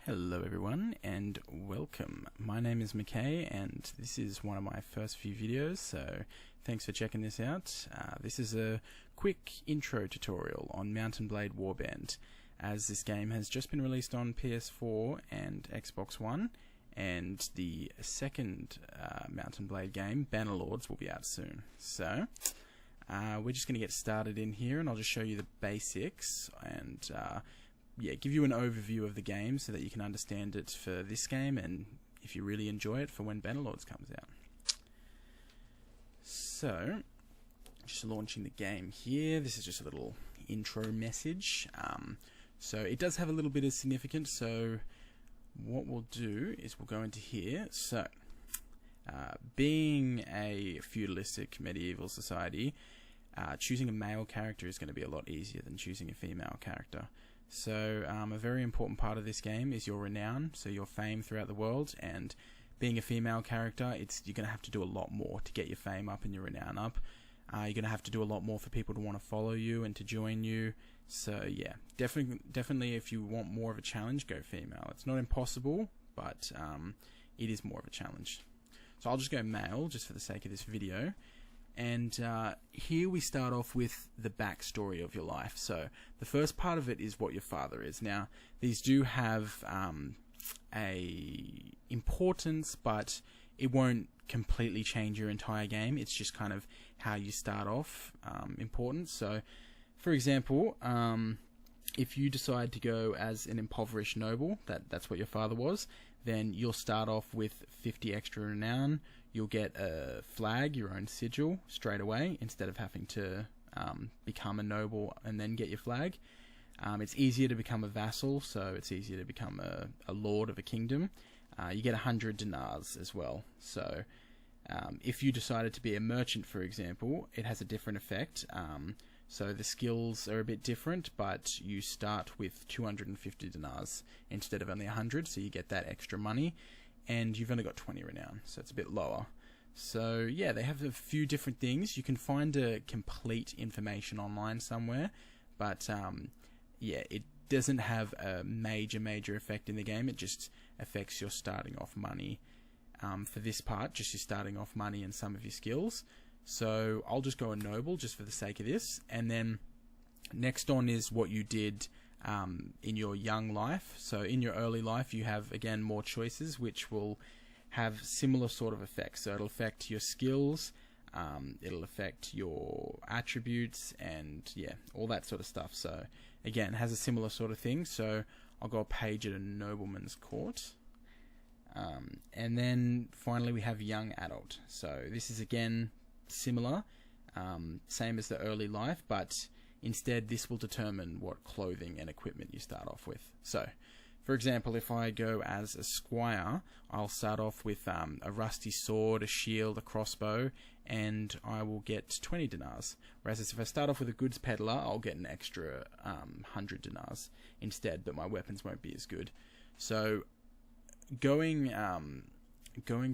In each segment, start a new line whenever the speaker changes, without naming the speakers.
Hello everyone and welcome. My name is McKay and this is one of my first few videos, so thanks for checking this out. This is a quick intro tutorial on Mount & Blade Warband, as this game has just been released on PS4 and Xbox One, and the second Mount & Blade game, Bannerlords, will be out soon. So we're just going to get started in here and I'll just show you the basics and give you an overview of the game so that you can understand it for this game and if you really enjoy it for when Bannerlords comes out. So, just launching the game here. This is just a little intro message. So it does have a little bit of significance, so what we'll do is we'll go into here. So, being a feudalistic medieval society, choosing a male character is going to be a lot easier than choosing a female character. So a very important part of this game is your renown, so your fame throughout the world, and being a female character, you're going to have to do a lot more to get your fame up and your renown up. You're going to have to do a lot more for people to want to follow you and to join you. So yeah, definitely if you want more of a challenge, go female. It's not impossible, but it is more of a challenge. So I'll just go male, just for the sake of this video. And here we start off with the backstory of your life. So the first part of it is what your father is. Now, these do have a importance, but it won't completely change your entire game. It's just kind of how you start off important. So, for example, if you decide to go as an impoverished noble, that's what your father was, then you'll start off with 50 extra renown. You'll get a flag, your own sigil, straight away, instead of having to become a noble and then get your flag. It's easier to become a vassal, so it's easier to become a lord of a kingdom. You get 100 dinars as well. So if you decided to be a merchant, for example, it has a different effect. So the skills are a bit different, but you start with 250 dinars instead of only 100, so you get that extra money. And you've only got 20 renown, so it's a bit lower. So yeah, they have a few different things. You can find complete information online somewhere, but yeah, it doesn't have a major effect in the game. It just affects your starting off money. For this part, just your starting off money and some of your skills. So I'll just go a noble just for the sake of this, and then next on is what you did in your young life. So in your early life you have again more choices which will have similar sort of effects. So it'll affect your skills, it'll affect your attributes, and yeah, all that sort of stuff. So again, it has a similar sort of thing. So I'll go a page at a nobleman's court, and then finally we have young adult. So this is again similar, same as the early life, but instead, this will determine what clothing and equipment you start off with. So, for example, if I go as a squire, I'll start off with a rusty sword, a shield, a crossbow, and I will get 20 dinars. Whereas if I start off with a goods peddler, I'll get an extra 100 dinars instead, but my weapons won't be as good. So, going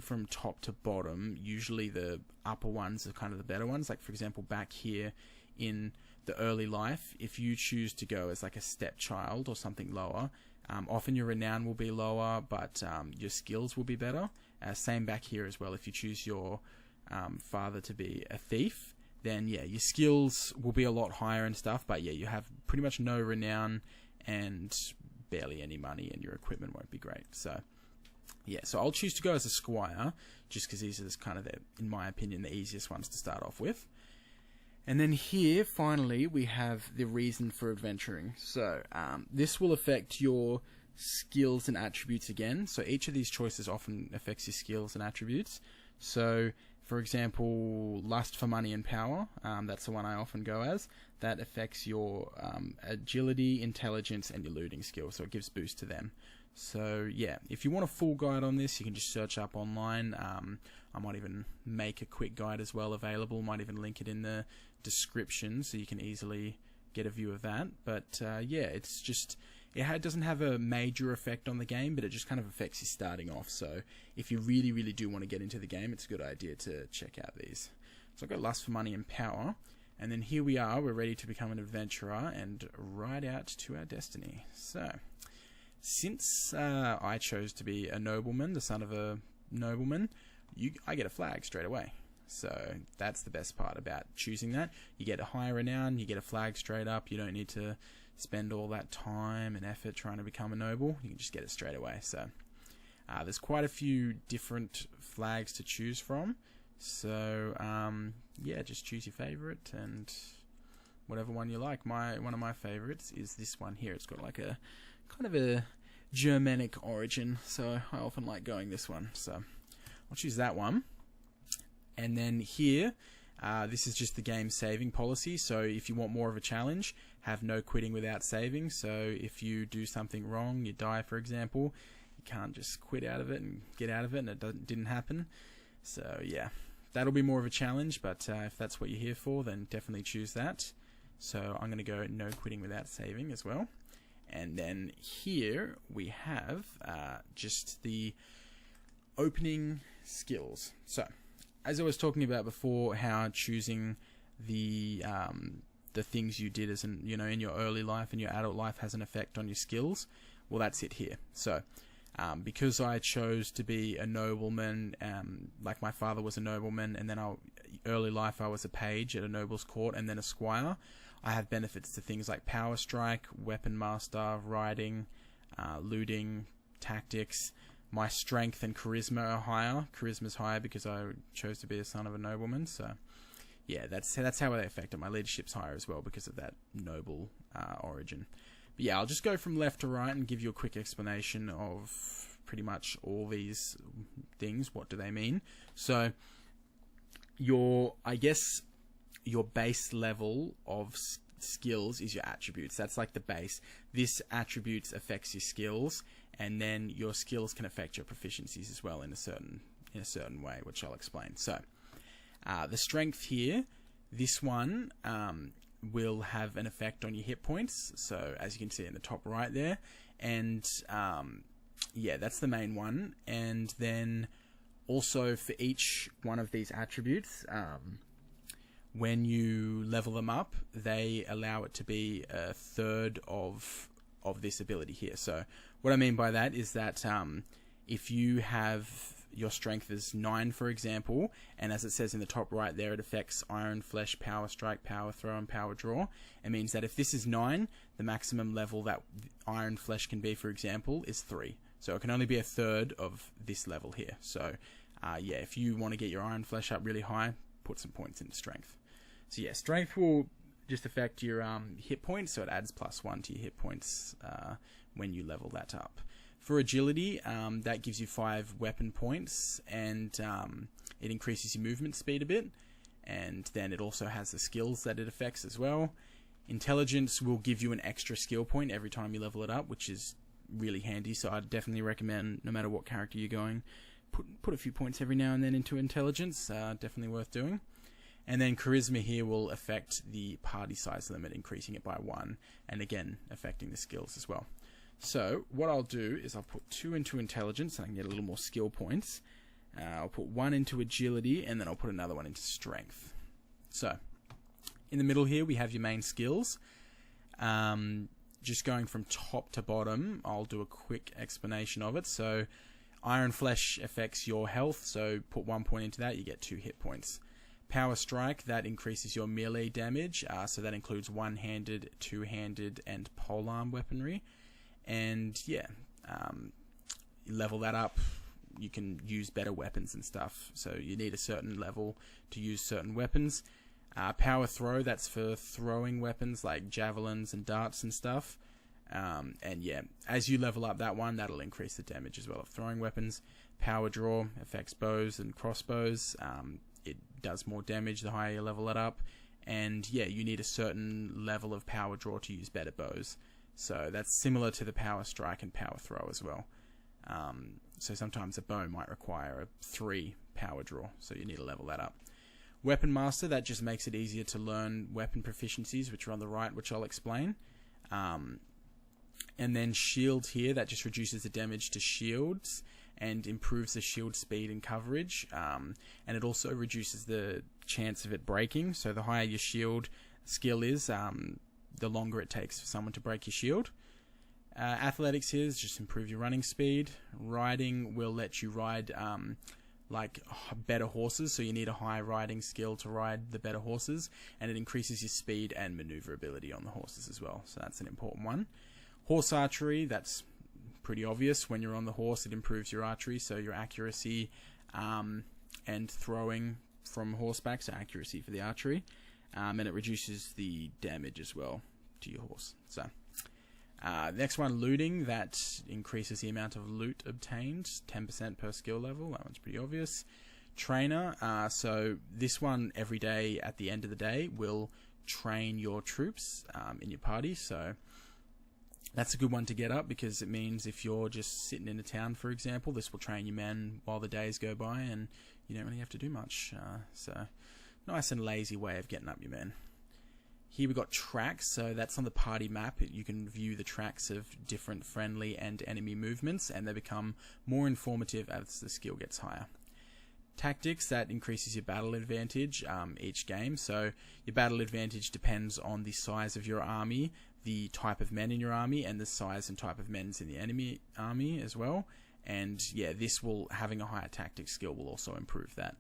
from top to bottom, usually the upper ones are kind of the better ones. Like, for example, back here in the early life, if you choose to go as like a stepchild or something lower, often your renown will be lower, but your skills will be better. Same back here as well. If you choose your father to be a thief, then yeah, your skills will be a lot higher and stuff, but yeah, you have pretty much no renown and barely any money, and your equipment won't be great. So yeah, so I'll choose to go as a squire, just because these are kind of, in my opinion, the easiest ones to start off with. And then here, finally, we have the reason for adventuring. So this will affect your skills and attributes again. So each of these choices often affects your skills and attributes. So, for example, lust for money and power, that's the one I often go as. That affects your agility, intelligence, and your looting skills, so it gives boost to them. So yeah, if you want a full guide on this, you can just search up online. I might even make a quick guide as well available. Might even link it in the description so you can easily get a view of that. But yeah, it's just, it doesn't have a major effect on the game, but it just kind of affects you starting off. So if you really do want to get into the game, it's a good idea to check out these. So I've got lust for money and power, and then here we are, we're ready to become an adventurer and ride out to our destiny. So since I chose to be a nobleman, the son of a nobleman, I get a flag straight away. So that's the best part about choosing that. You get a high renown, you get a flag straight up. You don't need to spend all that time and effort trying to become a noble. You can just get it straight away. So there's quite a few different flags to choose from. So yeah, just choose your favorite and whatever one you like. One of my favorites is this one here. It's got like a kind of a Germanic origin, so I often like going this one. So I'll choose that one. And then here, this is just the game saving policy. So if you want more of a challenge, have no quitting without saving. So if you do something wrong, you die, for example, you can't just quit out of it and get out of it, and it didn't happen. So yeah, that'll be more of a challenge, but if that's what you're here for, then definitely choose that. So I'm going to go no quitting without saving as well. And then here we have just the opening skills. So as I was talking about before, how choosing the things you did as in your early life and your adult life has an effect on your skills. Well, that's it here. So because I chose to be a nobleman, like my father was a nobleman, and then early life I was a page at a noble's court and then a squire, I have benefits to things like power strike, weapon master, riding, looting, tactics. My strength and charisma are higher. Charisma's higher because I chose to be a son of a nobleman. So yeah, that's how they affect it. My leadership's higher as well because of that noble origin. But yeah, I'll just go from left to right and give you a quick explanation of pretty much all these things. What do they mean? So your base level of skills is your attributes. That's like the base. This attributes affects your skills, and then your skills can affect your proficiencies as well in a certain way, which I'll explain. So the strength here, this one will have an effect on your hit points. So as you can see in the top right there, and yeah, that's the main one. And then also for each one of these attributes, when you level them up, they allow it to be a third of this ability here. So what I mean by that is that if you have your strength is 9, for example, and as it says in the top right there, it affects Iron Flesh, Power Strike, Power Throw, and Power Draw. It means that if this is 9, the maximum level that Iron Flesh can be, for example, is 3. So it can only be a third of this level here. So yeah, if you want to get your Iron Flesh up really high, put some points into strength. So yeah, strength will just affect your hit points, so it adds +1 to your hit points when you level that up. For agility, that gives you 5 weapon points, and it increases your movement speed a bit, and then it also has the skills that it affects as well. Intelligence will give you an extra skill point every time you level it up, which is really handy, so I'd definitely recommend, no matter what character you're going, put a few points every now and then into intelligence. Definitely worth doing. And then charisma here will affect the party size limit, increasing it by 1, and again affecting the skills as well. So what I'll do is I'll put 2 into intelligence and I can get a little more skill points. I'll put 1 into agility, and then I'll put another one into strength. So in the middle here we have your main skills. Just going from top to bottom, I'll do a quick explanation of it. So Iron Flesh affects your health, so put 1 point into that, you get 2 hit points. Power Strike, that increases your melee damage, so that includes one-handed, two-handed, and polearm weaponry. And yeah, you level that up, you can use better weapons and stuff, so you need a certain level to use certain weapons. Power Throw, that's for throwing weapons like javelins and darts and stuff. And yeah, as you level up that one, that'll increase the damage as well of throwing weapons. Power Draw affects bows and crossbows. It does more damage the higher you level it up, and yeah, you need a certain level of Power Draw to use better bows. So that's similar to the Power Strike and Power Throw as well. So sometimes a bow might require a 3 Power Draw, so you need to level that up. Weapon Master, that just makes it easier to learn weapon proficiencies, which are on the right, which I'll explain. And then Shield here, that just reduces the damage to shields and improves the shield speed and coverage, and it also reduces the chance of it breaking. So the higher your shield skill is, the longer it takes for someone to break your shield. Athletics here is just improve your running speed. Riding will let you ride like better horses, so you need a high riding skill to ride the better horses, and it increases your speed and maneuverability on the horses as well, so that's an important one. Horse archery, that's pretty obvious. When you're on the horse, it improves your archery, so your accuracy and throwing from horseback, so accuracy for the archery, and it reduces the damage as well to your horse. So next one, looting, that increases the amount of loot obtained, 10% per skill level. That one's pretty obvious. Trainer, so this one every day at the end of the day will train your troops in your party, so that's a good one to get up, because it means if you're just sitting in a town, for example, this will train your men while the days go by and you don't really have to do much. So nice and lazy way of getting up your men. Here we've got tracks, so that's on the party map. You can view the tracks of different friendly and enemy movements, and they become more informative as the skill gets higher. Tactics, that increases your battle advantage each game. So your battle advantage depends on the size of your army, the type of men in your army, and the size and type of men in the enemy army as well. And yeah, having a higher tactics skill will also improve that.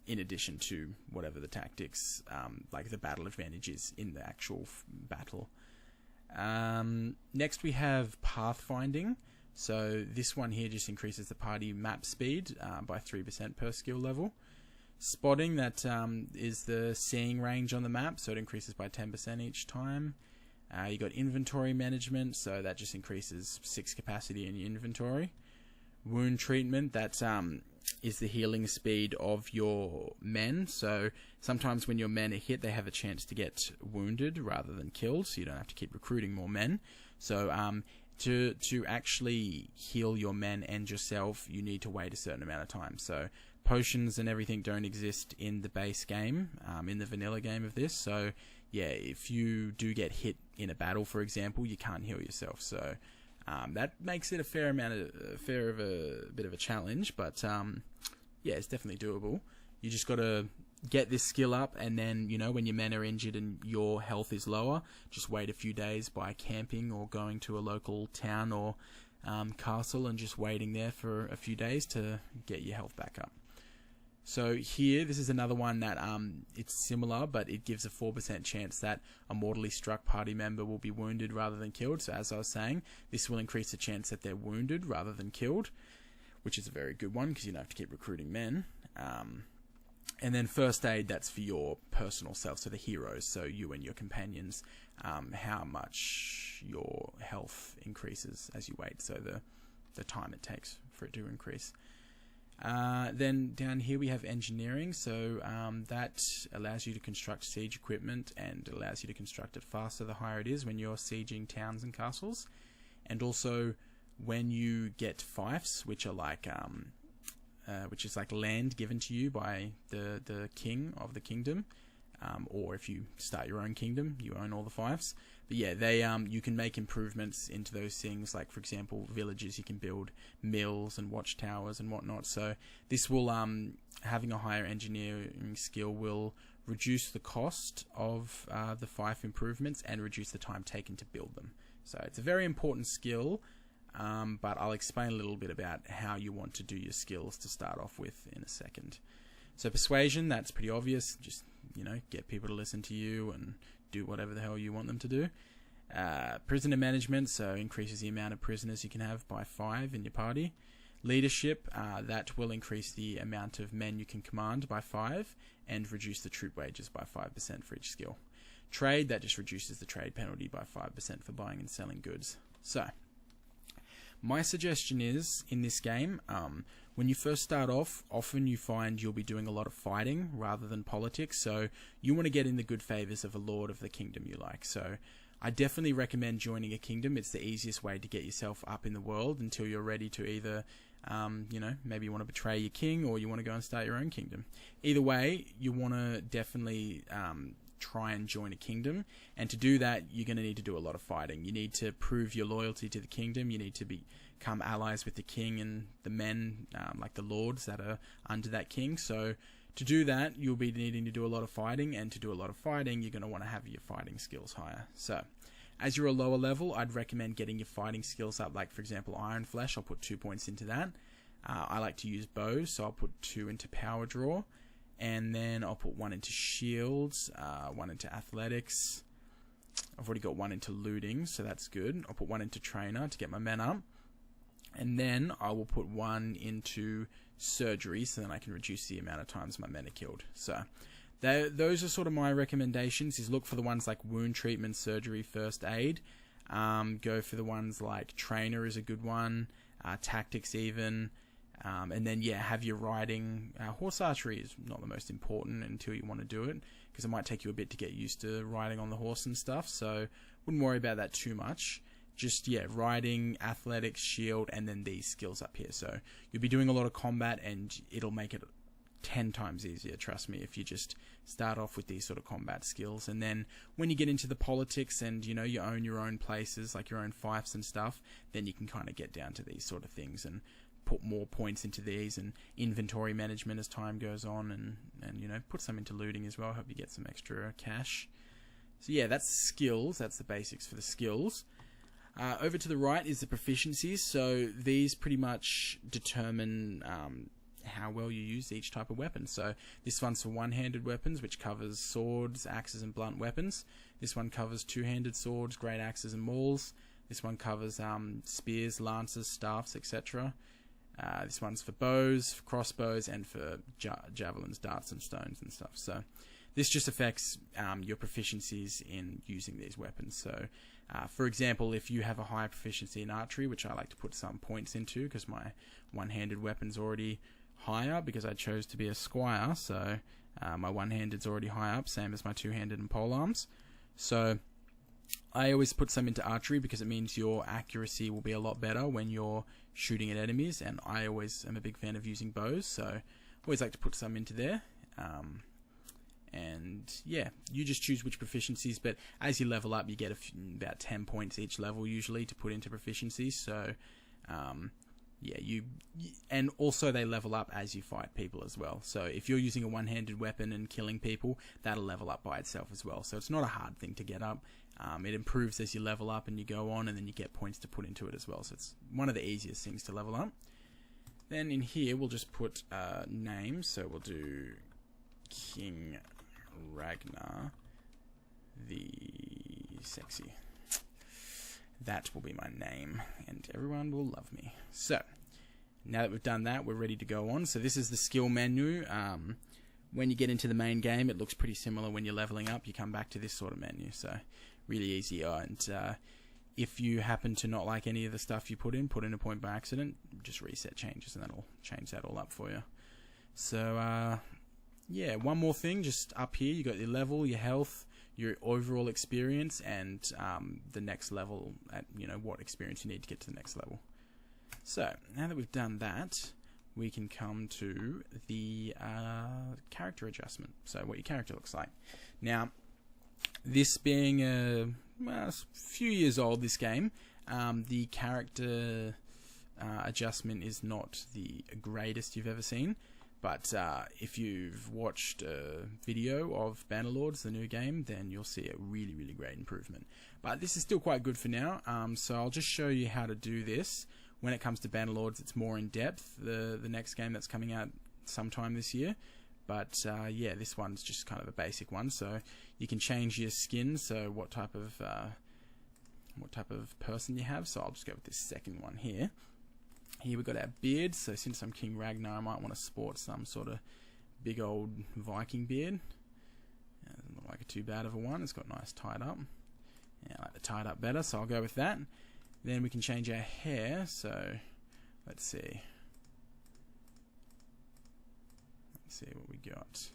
In addition to whatever the tactics, like the battle advantage is in the actual battle. Next we have pathfinding. So this one here just increases the party map speed by 3% per skill level. Spotting, that is the seeing range on the map, so it increases by 10% each time. You got inventory management, so that just increases 6 capacity in your inventory. Wound treatment, that is the healing speed of your men. So sometimes when your men are hit, they have a chance to get wounded rather than killed, so you don't have to keep recruiting more men. So to actually heal your men and yourself, you need to wait a certain amount of time. So potions and everything don't exist in the base game, in the vanilla game of this. So yeah, if you do get hit in a battle, for example, you can't heal yourself. So that makes it a bit of a challenge, but yeah, it's definitely doable. You just got to get this skill up, and then, you know, when your men are injured and your health is lower, just wait a few days by camping or going to a local town or castle and just waiting there for a few days to get your health back up. So here, this is another one that it's similar, but it gives a 4% chance that a mortally struck party member will be wounded rather than killed. So as I was saying, this will increase the chance that they're wounded rather than killed, which is a very good one because you don't have to keep recruiting men. And then first aid, that's for your personal self, so the heroes, so you and your companions, how much your health increases as you wait, so the time it takes for it to increase. Then down here we have engineering, so that allows you to construct siege equipment and allows you to construct it faster the higher it is when you're sieging towns and castles. And also when you get fiefs, which are like which is like land given to you by the king of the kingdom, or if you start your own kingdom, you own all the fiefs. But yeah, they you can make improvements into those things, like for example villages, you can build mills and watchtowers and whatnot. So this will having a higher engineering skill will reduce the cost of the fief improvements and reduce the time taken to build them. So it's a very important skill, but I'll explain a little bit about how you want to do your skills to start off with in a second. So persuasion, that's pretty obvious, just, you know, get people to listen to you and do whatever the hell you want them to do. Prisoner management, so increases the amount of prisoners you can have by 5 in your party. Leadership, that will increase the amount of men you can command by 5 and reduce the troop wages by 5% for each skill. Trade, that just reduces the trade penalty by 5% for buying and selling goods. So my suggestion is, in this game, when you first start off, often you find you'll be doing a lot of fighting rather than politics, so you want to get in the good favors of a lord of the kingdom you like. So I definitely recommend joining a kingdom. It's the easiest way to get yourself up in the world until you're ready to either, you know, maybe you want to betray your king or you want to go and start your own kingdom. Either way, you want to definitely try and join a kingdom, and to do that you're going to need to do a lot of fighting. You need to prove your loyalty to the kingdom, you need to become allies with the king and the men, like the lords that are under that king. So to do that you'll be needing to do a lot of fighting, and to do a lot of fighting you're going to want to have your fighting skills higher. So As you're a lower level, I'd recommend getting your fighting skills up. Like, for example, Iron Flesh, I'll put 2 points into that. I like to use bows, so I'll put 2 into Power Draw. And then I'll put 1 into Shields, 1 into Athletics. I've already got 1 into Looting, so that's good. I'll put 1 into Trainer to get my men up. And then I will put 1 into Surgery, so then I can reduce the amount of times my men are killed. So those are sort of my recommendations, is look for the ones like Wound Treatment, Surgery, First Aid. Go for the ones like Trainer is a good one, Tactics even. And then, yeah, have your riding. Horse archery is not the most important until you want to do it, because it might take you a bit to get used to riding on the horse and stuff, so wouldn't worry about that too much. Just, yeah, riding, athletics, shield, and then these skills up here. So you'll be doing a lot of combat, and it'll make it 10 times easier, trust me, if you just start off with these sort of combat skills. And then when you get into the politics and, you know, you own your own places, like your own fiefs and stuff, then you can kind of get down to these sort of things and put more points into these, and inventory management as time goes on, and you know, put some into looting as well, help you get some extra cash. So yeah, that's skills, that's the basics for the skills. Over to the right is the proficiencies, so these pretty much determine how well you use each type of weapon. So this one's for one-handed weapons, which covers swords, axes and blunt weapons. This one covers two-handed swords, great axes and mauls. This one covers spears, lances, staffs, etc. This one's for bows, for crossbows, and for javelins, darts, and stones and stuff. So this just affects your proficiencies in using these weapons. So, for example, if you have a high proficiency in archery, which I like to put some points into because my one-handed weapon's already higher because I chose to be a squire, so my one-handed's already high up, same as my two-handed and polearms. So I always put some into archery because it means your accuracy will be a lot better when you're shooting at enemies, and I always am a big fan of using bows, so always like to put some into there. And yeah, you just choose which proficiencies, but as you level up you get about 10 points each level usually to put into proficiencies. So yeah, and also they level up as you fight people as well. So if you're using a one-handed weapon and killing people, that'll level up by itself as well. So it's not a hard thing to get up. It improves as you level up and you go on, and then you get points to put into it as well. So it's one of the easiest things to level up. Then in here we'll just put names. So we'll do King Ragnar the Sexy. That will be my name, and everyone will love me. So, now that we've done that, we're ready to go on. So this is the skill menu. When you get into the main game, it looks pretty similar. When you're leveling up, you come back to this sort of menu. So, really easy. And if you happen to not like any of the stuff you put in a point by accident, just reset changes, and that'll change that all up for you. So, yeah, one more thing, just up here, you got your level, your health, your overall experience, and the next level, at what experience you need to get to the next level. So now that we've done that, we can come to the character adjustment. So what your character looks like. Now, this being a few years old, this game, the character adjustment is not the greatest you've ever seen. But if you've watched a video of Bannerlords, the new game, then you'll see a really, really great improvement. But this is still quite good for now, so I'll just show you how to do this. When it comes to Bannerlords, it's more in depth, the next game that's coming out sometime this year. But yeah, this one's just kind of a basic one. So you can change your skin, so what type of person you have. So I'll just go with this second one here. Here we've got our beard, so since I'm King Ragnar, I might want to sport some sort of big old Viking beard. Doesn't look like too bad of a one, it's got nice tied up. Yeah, I like the tied up better, so I'll go with that. Then we can change our hair, so let's see. Let's see what we got.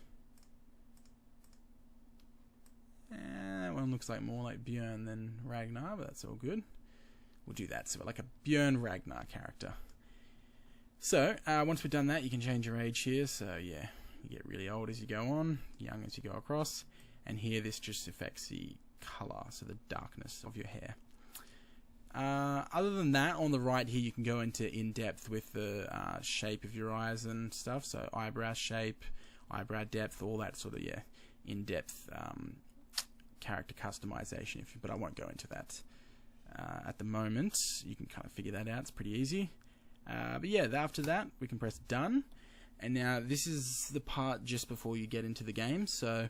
That one looks like more like Björn than Ragnar, but that's all good. We'll do that, so like a Björn Ragnar character. So, once we've done that, you can change your age here. So, yeah, you get really old as you go on, young as you go across. And here, this just affects the colour, so the darkness of your hair. Other than that, on the right here, you can go into in-depth with the shape of your eyes and stuff. So, eyebrow shape, eyebrow depth, all that sort of, in-depth character customization, but I won't go into that at the moment. You can kind of figure that out. It's pretty easy. But yeah, after that, we can press done. And now this is the part just before you get into the game. So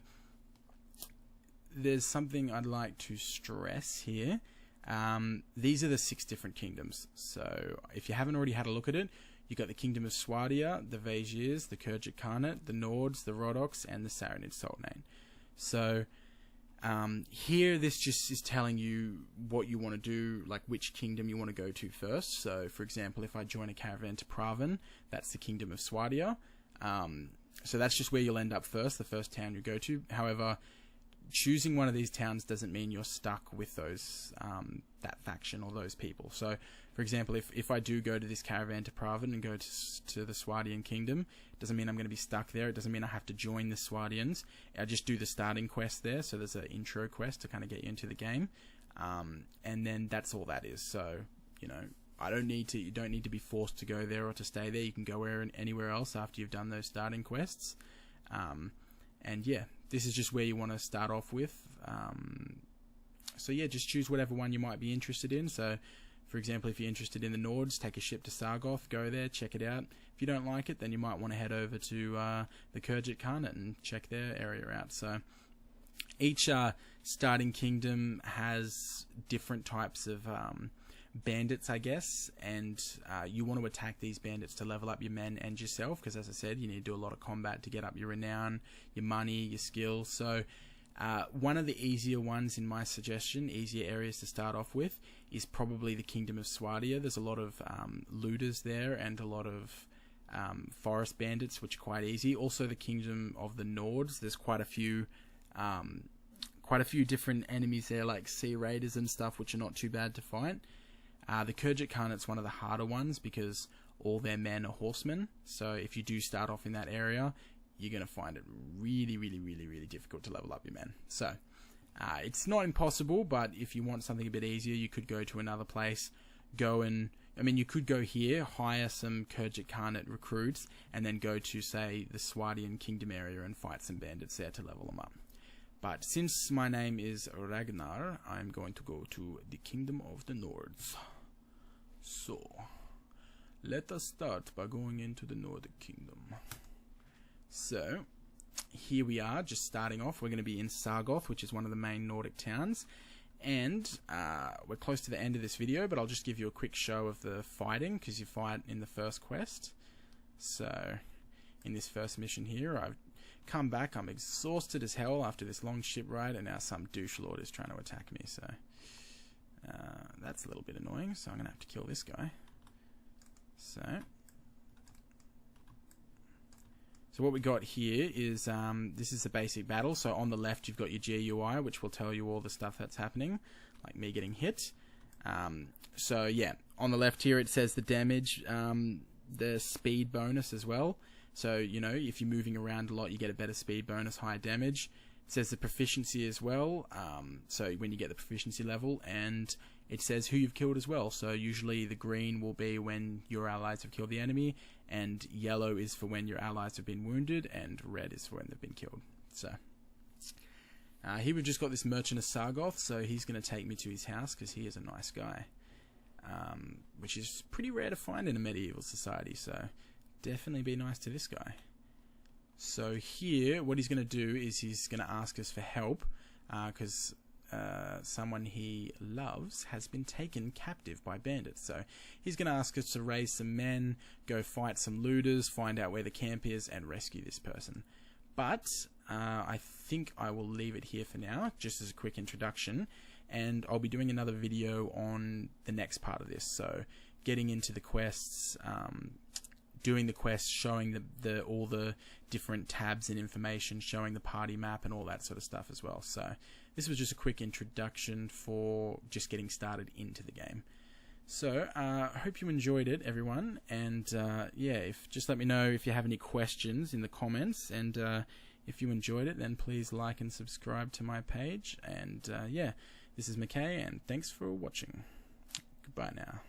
there's something I'd like to stress here. These are the 6 different kingdoms. So if you haven't already had a look at it, you've got the Kingdom of Swadia, the Vaesirs, the Khergit Khanate, the Nords, the Rhodoks, and the Saranid Sultanate. So here this just is telling you what you want to do, like which kingdom you want to go to first. So for example, if I join a caravan to Praven, that's the Kingdom of Swadia. So that's just where you'll end up first, the first town you go to. However, choosing one of these towns doesn't mean you're stuck with those that faction or those people. So for example, if I do go to this caravan to Praven and go to the Swadian kingdom, it doesn't mean I'm going to be stuck there. It doesn't mean I have to join the Swadians. I just do the starting quest there. So there's an intro quest to kind of get you into the game, and then that's all that is. So you don't need to be forced to go there or to stay there. You can go anywhere else after you've done those starting quests. And yeah, this is just where you want to start off with. So yeah, just choose whatever one you might be interested in. So for example, if you're interested in the Nords, take a ship to Sargoth, go there, check it out. If you don't like it, then you might want to head over to the Khergit Khanate and check their area out. So each starting kingdom has different types of bandits, I guess, and you want to attack these bandits to level up your men and yourself, because as I said, you need to do a lot of combat to get up your renown, your money, your skills. So one of the easier ones, in my suggestion, easier areas to start off with, is probably the Kingdom of Swadia. There's a lot of looters there and a lot of forest bandits, which are quite easy. Also the Kingdom of the Nords, there's quite a few different enemies there, like sea raiders and stuff, which are not too bad to fight. The Khergit Khanate's one of the harder ones because all their men are horsemen. So if you do start off in that area, you're going to find it really, really, really, really difficult to level up your men. So it's not impossible, but if you want something a bit easier, you could go to another place. You could go here, hire some Khergit Khanate recruits, and then go to, say, the Swadian Kingdom area and fight some bandits there to level them up. But since my name is Ragnar, I'm going to go to the Kingdom of the Nords. So, let us start by going into the Nordic Kingdom. So, here we are, just starting off. We're going to be in Sargoth, which is one of the main Nordic towns. And we're close to the end of this video, but I'll just give you a quick show of the fighting, because you fight in the first quest. So, in this first mission here, I've come back. I'm exhausted as hell after this long ship ride, and now some douche lord is trying to attack me. So, that's a little bit annoying, so I'm going to have to kill this guy. So what we got here is, this is the basic battle. So on the left you've got your GUI, which will tell you all the stuff that's happening, like me getting hit. So yeah, on the left here it says the damage, the speed bonus as well. So, if you're moving around a lot, you get a better speed bonus, higher damage. It says the proficiency as well, so when you get the proficiency level, and it says who you've killed as well. So usually the green will be when your allies have killed the enemy, and yellow is for when your allies have been wounded, and red is for when they've been killed. So here we've just got this merchant of Sargoth, so he's going to take me to his house because he is a nice guy, which is pretty rare to find in a medieval society, so definitely be nice to this guy. So here, what he's going to do is he's going to ask us for help, because someone he loves has been taken captive by bandits. So he's going to ask us to raise some men, go fight some looters, find out where the camp is, and rescue this person. But I think I will leave it here for now, just as a quick introduction, and I'll be doing another video on the next part of this. So getting into the quests, doing the quest, showing all the different tabs and information, showing the party map and all that sort of stuff as well. So this was just a quick introduction for just getting started into the game. So I hope you enjoyed it, everyone, and yeah, just let me know if you have any questions in the comments, and if you enjoyed it, then please like and subscribe to my page. And yeah, this is McKay, and thanks for watching. Goodbye now.